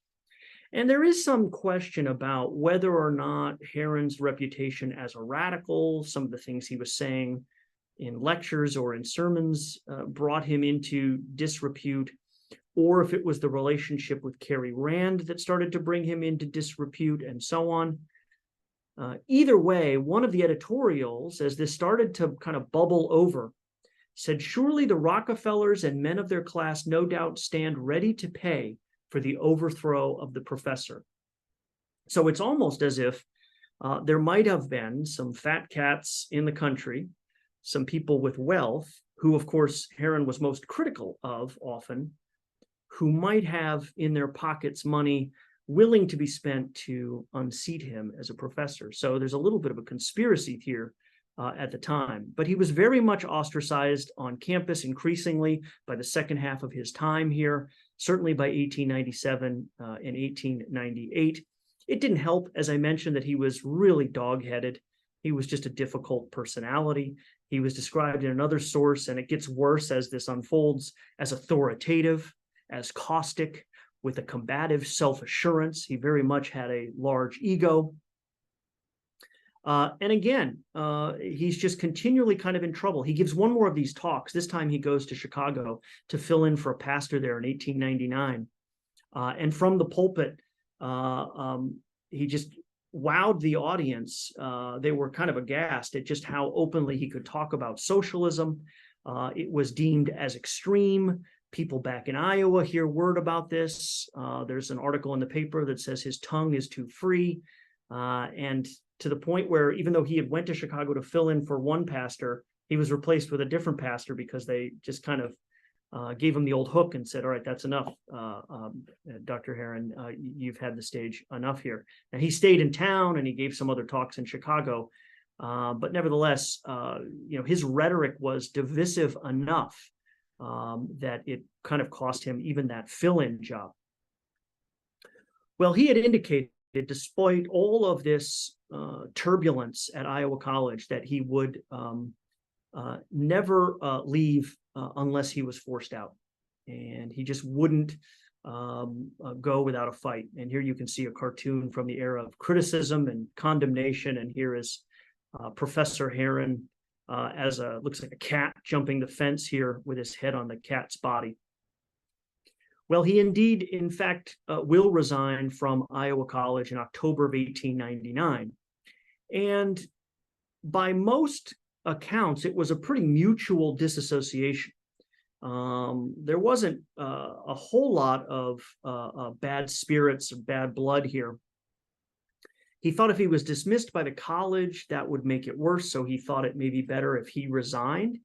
And there is some question about whether or not Herron's reputation as a radical, some of the things he was saying in lectures or in sermons brought him into disrepute, or if it was the relationship with Cary Rand that started to bring him into disrepute and so on. Either way, one of the editorials, as this started to kind of bubble over, said, "Surely the Rockefellers and men of their class no doubt stand ready to pay for the overthrow of the professor." So it's almost as if there might have been some fat cats in the country, some people with wealth, who, of course, Herron was most critical of often, who might have in their pockets money willing to be spent to unseat him as a professor. So there's a little bit of a conspiracy here at the time. But he was very much ostracized on campus increasingly by the second half of his time here, certainly by 1897 and 1898. It didn't help, as I mentioned, that he was really dog-headed. He was just a difficult personality. He was described in another source, and it gets worse as this unfolds, as authoritative, as caustic, with a combative self-assurance. He very much had a large ego. And again, he's just continually kind of in trouble. He gives one more of these talks. This time he goes to Chicago to fill in for a pastor there in 1899. And from the pulpit, he just wowed the audience. They were kind of aghast at just how openly he could talk about socialism. It was deemed as extreme. People back in Iowa hear word about this. There's an article in the paper that says his tongue is too free. And to the point where even though he had went to Chicago to fill in for one pastor, he was replaced with a different pastor because they just kind of gave him the old hook and said, "All right, that's enough, Dr. Herron, you've had the stage enough here." And he stayed in town and he gave some other talks in Chicago. But nevertheless, his rhetoric was divisive enough that it kind of cost him even that fill-in job. Well, he had indicated, despite all of this turbulence at Iowa College, that he would never leave unless he was forced out. And he just wouldn't go without a fight. And here you can see a cartoon from the era of criticism and condemnation. And here is Professor Herron as looks like a cat jumping the fence here with his head on the cat's body. Well, he indeed, in fact, will resign from Iowa College in October of 1899. And by most accounts, it was a pretty mutual disassociation. There wasn't a whole lot of bad spirits or bad blood here. He thought if he was dismissed by the college, that would make it worse. So he thought it may be better if he resigned.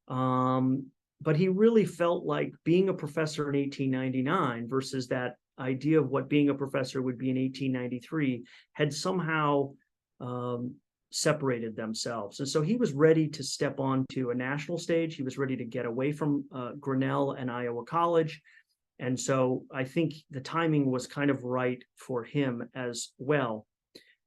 But he really felt like being a professor in 1899 versus that idea of what being a professor would be in 1893 had somehow separated themselves. And so he was ready to step onto a national stage. He was ready to get away from Grinnell and Iowa College. And so I think the timing was kind of right for him as well.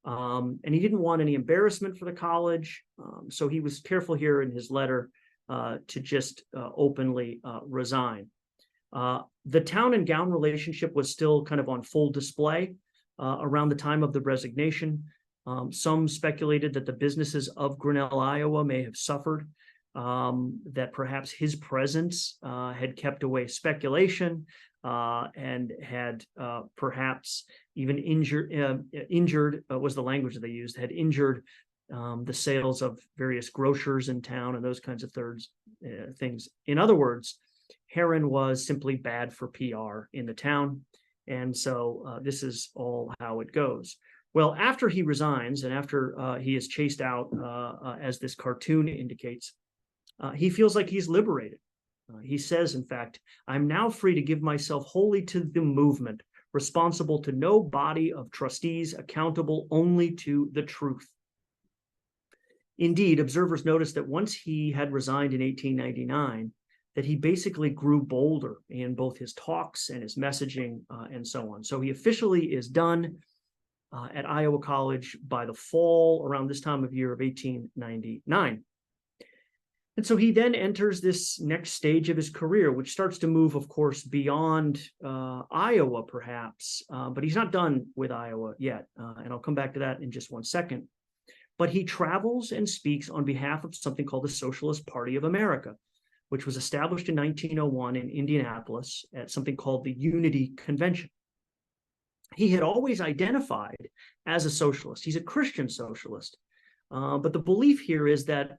And he didn't want any embarrassment for the college. So he was careful here in his letter to just openly resign. The town and gown relationship was still kind of on full display around the time of the resignation. Some speculated that the businesses of Grinnell, Iowa may have suffered, that perhaps his presence had kept away speculation and had perhaps even injured was the language that they used, had injured the sales of various grocers in town and those kinds of things. In other words, Herron was simply bad for PR in the town. And so this is all how it goes. Well, after he resigns and after he is chased out, as this cartoon indicates, he feels like he's liberated. He says, in fact, "I'm now free to give myself wholly to the movement, responsible to no body of trustees, accountable only to the truth." Indeed, observers noticed that once he had resigned in 1899, that he basically grew bolder in both his talks and his messaging and so on. So he officially is done at Iowa College by the fall around this time of year of 1899. And so he then enters this next stage of his career, which starts to move, of course, beyond Iowa, perhaps, but he's not done with Iowa yet. And I'll come back to that in just one second. But he travels and speaks on behalf of something called the Socialist Party of America, which was established in 1901 in Indianapolis at something called the Unity Convention. He had always identified as a socialist. He's a Christian socialist. But the belief here is that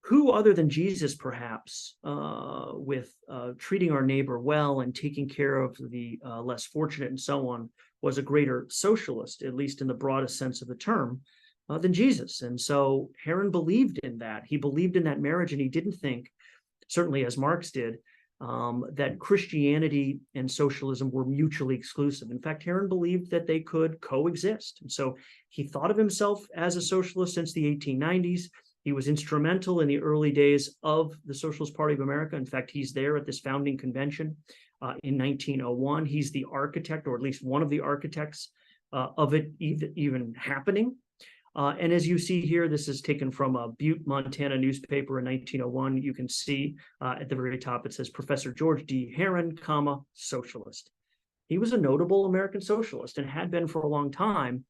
who other than Jesus, perhaps, with treating our neighbor well and taking care of the less fortunate and so on, was a greater socialist, at least in the broadest sense of the term, than Jesus. And so Herron believed in that. He believed in that marriage, and he didn't think, certainly as Marx did, that Christianity and socialism were mutually exclusive. In fact, Herron believed that they could coexist. And so he thought of himself as a socialist since the 1890s. He was instrumental in the early days of the Socialist Party of America. In fact, he's there at this founding convention in 1901. He's the architect, or at least one of the architects of it even happening. And as you see here, this is taken from a Butte, Montana newspaper in 1901. You can see at the very top, it says Professor George D. Herron, socialist. He was a notable American socialist and had been for a long time,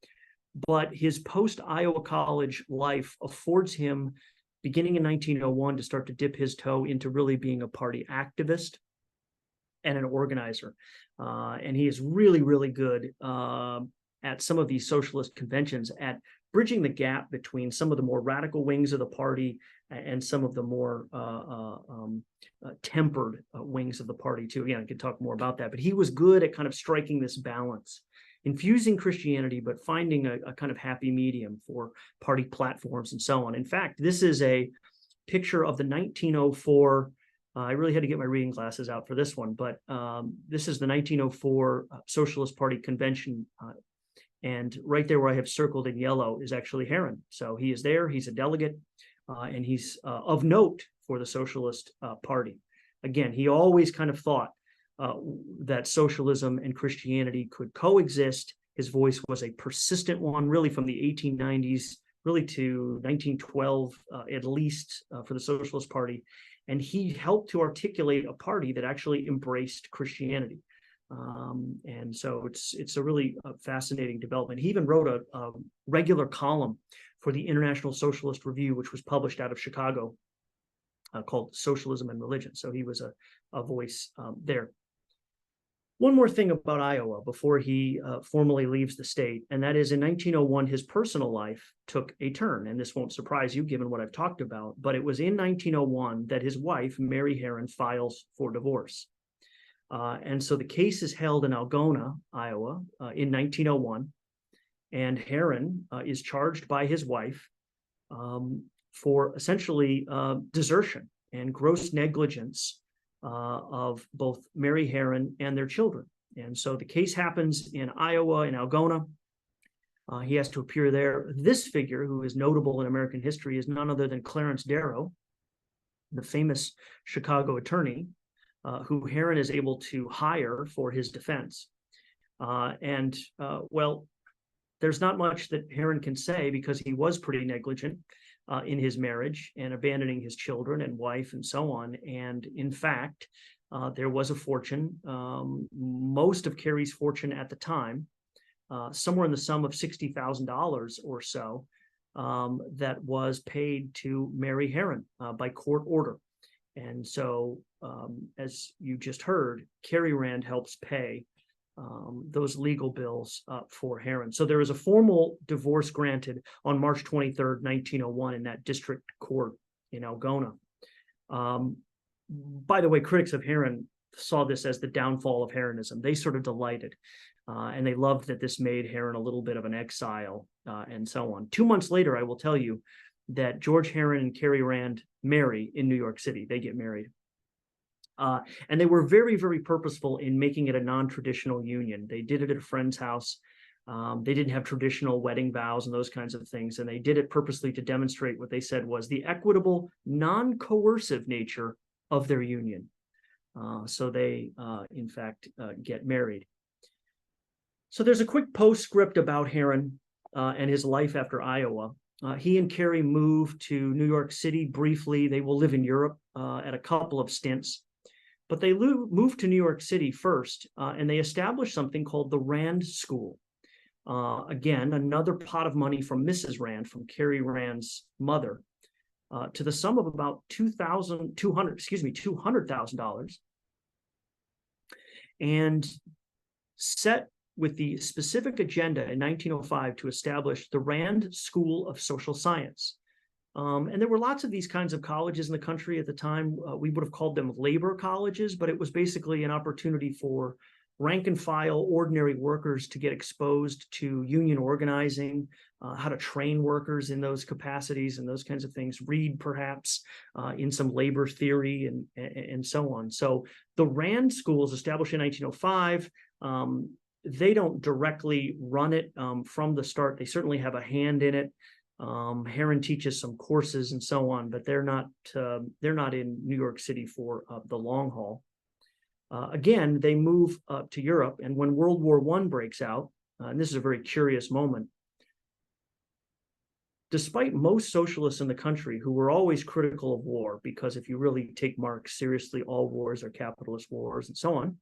but his post-Iowa College life affords him, beginning in 1901, to start to dip his toe into really being a party activist and an organizer. And he is really, really good at some of these socialist conventions at bridging the gap between some of the more radical wings of the party and some of the more tempered wings of the party too. Again, I could talk more about that, but he was good at kind of striking this balance, infusing Christianity, but finding a kind of happy medium for party platforms and so on. In fact, this is a picture of the 1904, I really had to get my reading glasses out for this one, but this is the 1904 Socialist Party Convention. And right there where I have circled in yellow is actually Herron. So he is there, he's a delegate, and he's of note for the Socialist Party. Again, he always kind of thought that socialism and Christianity could coexist. His voice was a persistent one, really from the 1890s, really to 1912, at least for the Socialist Party. And he helped to articulate a party that actually embraced Christianity. And so it's a really fascinating development. He even wrote a regular column for the International Socialist Review, which was published out of Chicago, called Socialism and Religion. So he was a voice there. One more thing about Iowa before he formally leaves the state, and that is in 1901, his personal life took a turn. And this won't surprise you given what I've talked about, but it was in 1901 that his wife, Mary Herron, files for divorce. And so the case is held in Algona, Iowa, in 1901, and Herron is charged by his wife for essentially desertion and gross negligence of both Mary Herron and their children. And so the case happens in Iowa, in Algona. He has to appear there. This figure, who is notable in American history, is none other than Clarence Darrow, the famous Chicago attorney, who Herron is able to hire for his defense. Well, there's not much that Herron can say because he was pretty negligent in his marriage and abandoning his children and wife and so on. And in fact, There was a fortune, most of Carey's fortune at the time, somewhere in the sum of $60,000 or so, that was paid to Mary Herron by court order. And so, as you just heard, Carey Rand helps pay those legal bills for Herron. So there is a formal divorce granted on March 23rd, 1901 in that district court in Algona. By the way, critics of Herron saw this as the downfall of Herronism. They sort of delighted, and they loved that this made Herron a little bit of an exile and so on. 2 months later, I will tell you that George Herron and Carey Rand marry in New York City. They get married. And they were very, very purposeful in making it a non-traditional union. They did it at a friend's house. They didn't have traditional wedding vows and those kinds of things. And they did it purposely to demonstrate what they said was the equitable, non-coercive nature of their union. So they, in fact, get married. So there's a quick postscript about Herron and his life after Iowa. He and Carey moved to New York City briefly. They will live in Europe at a couple of stints. But they moved to New York City first, and they established something called the Rand School. Again, another pot of money from Mrs. Rand, from Carey Rand's mother, to the sum of about $200,000, and set with the specific agenda in 1905 to establish the Rand School of Social Science. And there were lots of these kinds of colleges in the country at the time. We would have called them labor colleges, but it was basically an opportunity for rank and file ordinary workers to get exposed to union organizing, how to train workers in those capacities and those kinds of things, read perhaps in some labor theory and so on. So the Rand schools, established in 1905, they don't directly run it from the start. They certainly have a hand in it. Herron teaches some courses and so on, but they're not in New York City for the long haul. Again, they move to Europe, and when World War I breaks out, and this is a very curious moment, despite most socialists in the country who were always critical of war, because if you really take Marx seriously, all wars are capitalist wars and so on,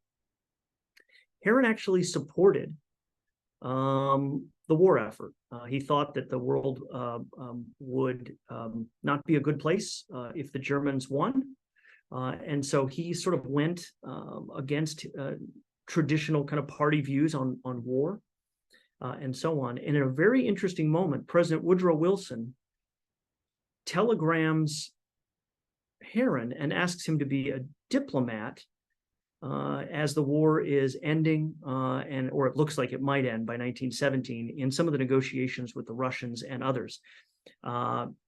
Herron actually supported the war effort. He thought that the world would not be a good place if the Germans won. And so he sort of went against traditional kind of party views on war and so on. And in a very interesting moment, President Woodrow Wilson telegrams Herron and asks him to be a diplomat as the war is ending, or it looks like it might end by 1917 in some of the negotiations with the Russians and others.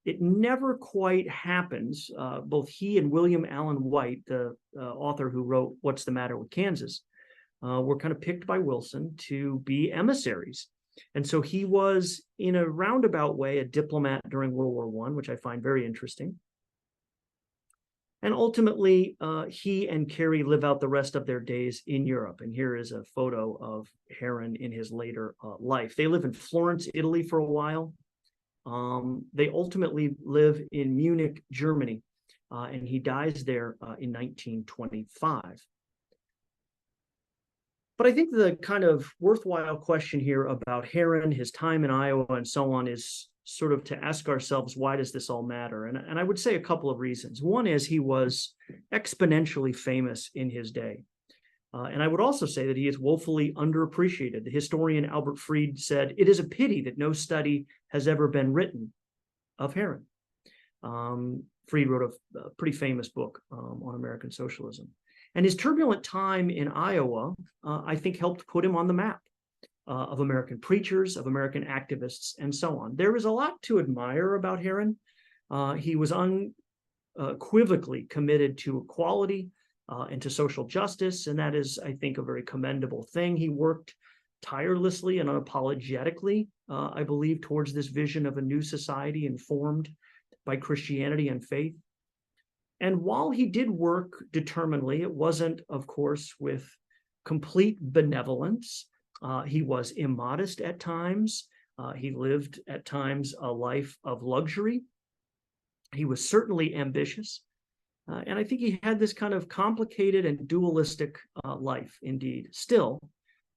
It never quite happens. Both he and William Allen White, the author who wrote What's the Matter with Kansas, were kind of picked by Wilson to be emissaries. And so he was, in a roundabout way, a diplomat during World War I, which I find very interesting. And ultimately, he and Carey live out the rest of their days in Europe. And here is a photo of Herron in his later life. They live in Florence, Italy for a while. They ultimately live in Munich, Germany, and he dies there in 1925. But I think the kind of worthwhile question here about Herron, his time in Iowa, and so on is sort of to ask ourselves, why does this all matter? And I would say a couple of reasons. One is he was exponentially famous in his day. And I would also say that he is woefully underappreciated. The historian Albert Fried said, "It is a pity that no study has ever been written of Herron." Fried wrote a pretty famous book on American socialism. And his turbulent time in Iowa, I think, helped put him on the map of American preachers, of American activists, and so on. There is a lot to admire about Herron. He was unequivocally committed to equality and to social justice, and that is, I think, a very commendable thing. He worked tirelessly and unapologetically, I believe, towards this vision of a new society informed by Christianity and faith. And while he did work determinedly, it wasn't, of course, with complete benevolence. He was immodest at times. He lived at times a life of luxury. He was certainly ambitious. And I think he had this kind of complicated and dualistic life, indeed. Still,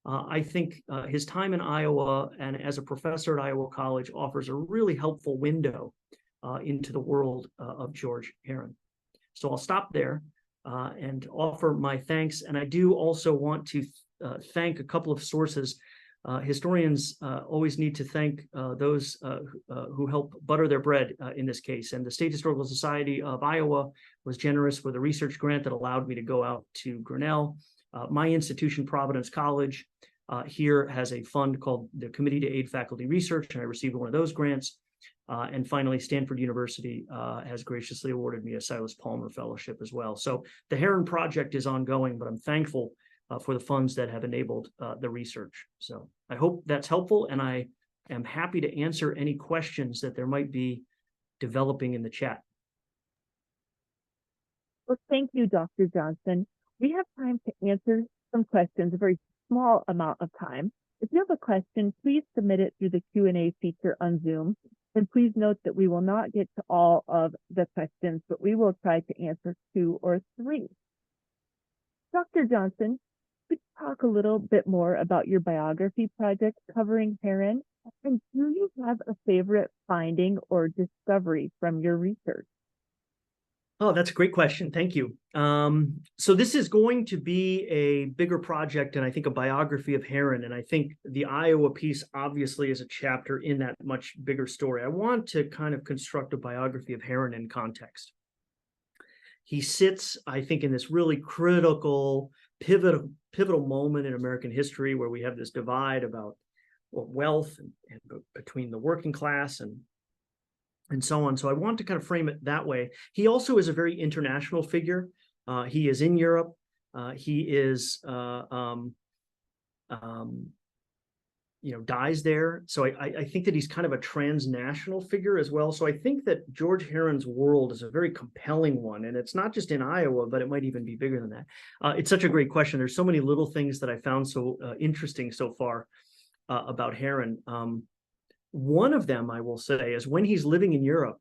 I think his time in Iowa and as a professor at Iowa College offers a really helpful window into the world of George Herron. So I'll stop there and offer my thanks. And I do also want to thank a couple of sources. Historians always need to thank those who help butter their bread in this case. And the State Historical Society of Iowa was generous with a research grant that allowed me to go out to Grinnell. My institution, Providence College, here has a fund called the Committee to Aid Faculty Research, and I received one of those grants. And finally, Stanford University has graciously awarded me a Silas Palmer Fellowship as well. So the Herron Project is ongoing, but I'm thankful for the funds that have enabled the research. So I hope that's helpful, and I am happy to answer any questions that there might be developing in the chat. Well, thank you, Dr. Johnson. We have time to answer some questions, a very small amount of time. If you have a question, please submit it through the Q&A feature on Zoom. And please note that we will not get to all of the questions, but we will try to answer 2 or 3. Dr. Johnson, could you talk a little bit more about your biography project covering Herron? And do you have a favorite finding or discovery from your research? Oh, that's a great question. Thank you. So this is going to be a bigger project, and I think a biography of Herron. And I think the Iowa piece obviously is a chapter in that much bigger story. I want to kind of construct a biography of Herron in context. He sits, I think, in this really critical, pivotal moment in American history where we have this divide about wealth and between the working class and so on. So I want to kind of frame it that way. He also is a very international figure. He is in Europe. He is, dies there. So I think that he's kind of a transnational figure as well. So I think that George Herron's world is a very compelling one. And it's not just in Iowa, but it might even be bigger than that. It's such a great question. There's so many little things that I found so interesting so far about Herron. One of them, I will say, is when he's living in Europe,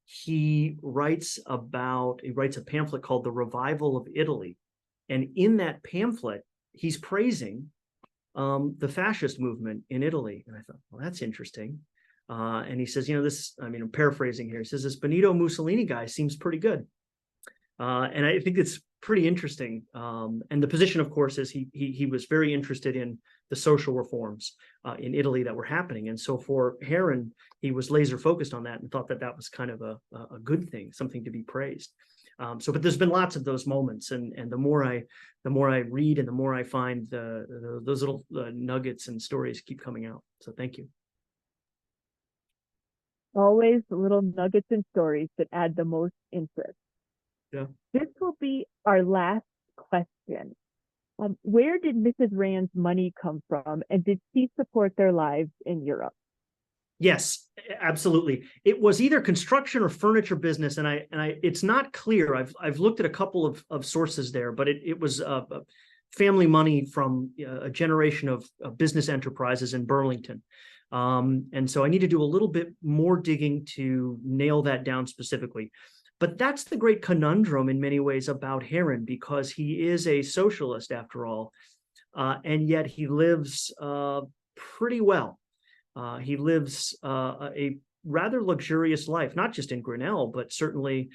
he writes a pamphlet called The Revival of Italy. And in that pamphlet, he's praising the fascist movement in Italy. And I thought, well, that's interesting. And he says, I'm paraphrasing here. He says, this Benito Mussolini guy seems pretty good. And I think it's pretty interesting. And the position, of course, is he was very interested in the social reforms in Italy that were happening. And so for Herron, he was laser focused on that and thought that was kind of a good thing, something to be praised. But there's been lots of those moments, and the more I read and the more I find those little nuggets and stories keep coming out. So thank you. Always little nuggets and stories that add the most interest. Yeah. This will be our last question. Where did Mrs. Rand's money come from, and did she support their lives in Europe? Yes, absolutely. It was either construction or furniture business, and it's not clear. I've looked at a couple of sources there, but it was family money from a generation of business enterprises in Burlington. And so I need to do a little bit more digging to nail that down specifically. But that's the great conundrum in many ways about Herron, because he is a socialist after all, and yet he lives pretty well. He lives a rather luxurious life, not just in Grinnell, but certainly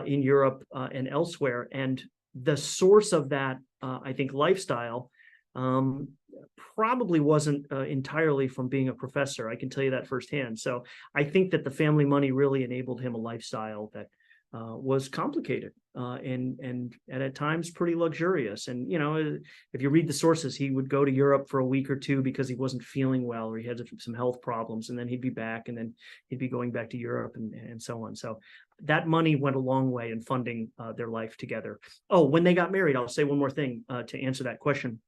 in Europe and elsewhere. And the source of that, I think, lifestyle probably wasn't entirely from being a professor. I can tell you that firsthand. So I think that the family money really enabled him a lifestyle that was complicated and at times pretty luxurious. And, if you read the sources, he would go to Europe for a week or two because he wasn't feeling well or he had some health problems, and then he'd be back, and then he'd be going back to Europe and so on. So that money went a long way in funding their life together. Oh, when they got married, I'll say one more thing to answer that question.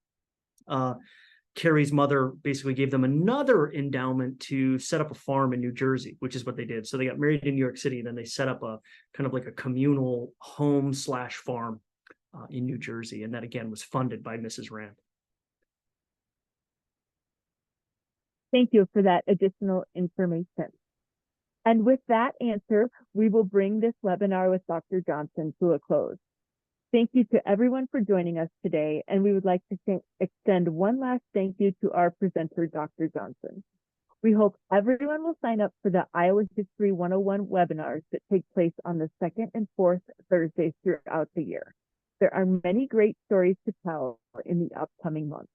Carrie's mother basically gave them another endowment to set up a farm in New Jersey, which is what they did. So they got married in New York City, then they set up a kind of like a communal home/farm in New Jersey. And that, again, was funded by Mrs. Rand. Thank you for that additional information. And with that answer, we will bring this webinar with Dr. Johnson to a close. Thank you to everyone for joining us today, and we would like to extend one last thank you to our presenter, Dr. Johnson. We hope everyone will sign up for the Iowa History 101 webinars that take place on the 2nd and 4th Thursdays throughout the year. There are many great stories to tell in the upcoming months.